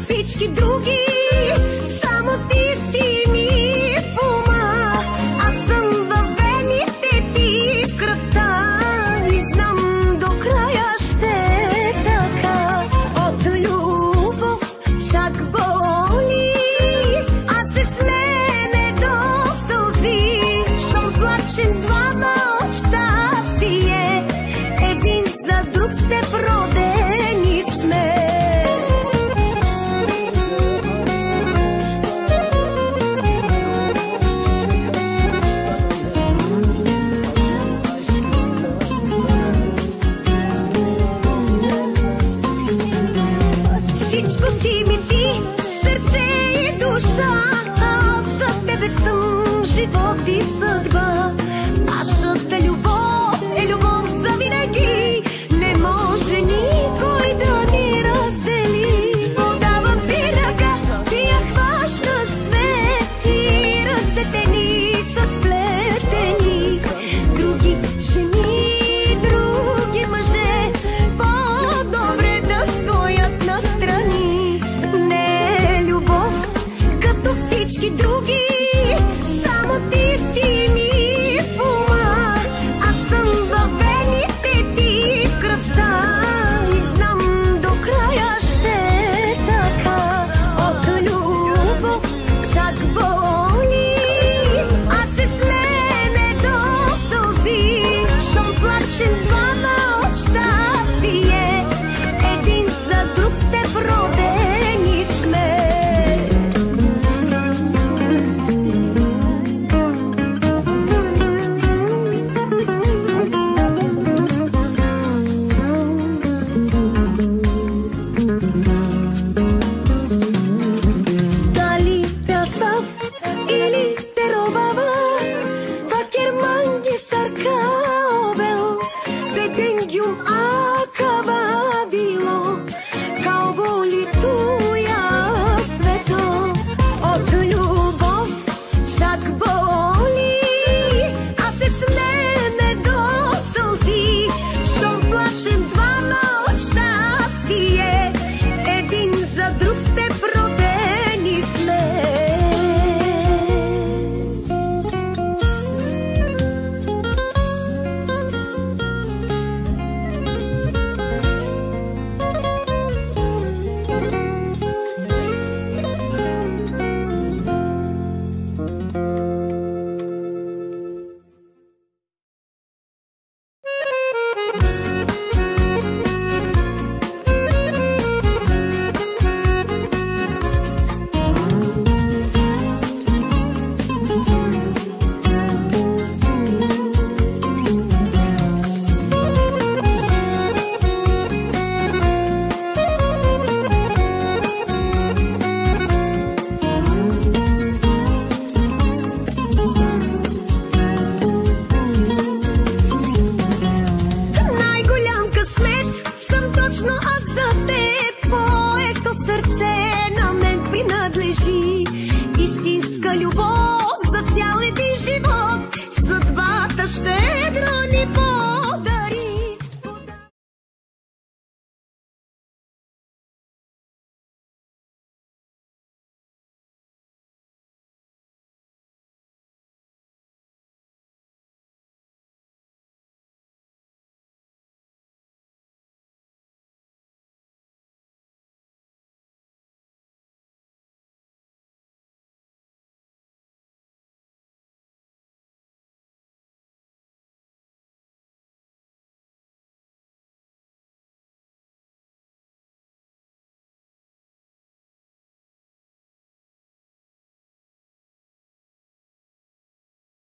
Всички други, само ти си ми в ума. Аз съм във вените ти, в кръвта и знам до края ще е така. От любов чак боли, а се смене до сълзи. Щом плачем двама от щастие, един за друг сте родени сме. Всичко си ми ти, сърце и душа, аз за тебе съм живот и съдба. Нашата любов е любов за винаги, не може никой да ни раздели. Подавам ти ръка, ти я хващаш с две и ръцете ни са сплетени. Други жени, други мъже, по-добре да стоят настрани. Не е любов като всички други, само ти си ми в ума. Аз съм във вените ти, в кръвта и знам до края ще е така. От любов чак боли, а се смене до сълзи. Щом плачем двама от щастие, един за друг сте родени сме. Дали пясав или те ровава, Вакер манги саркаобел, Беденгюм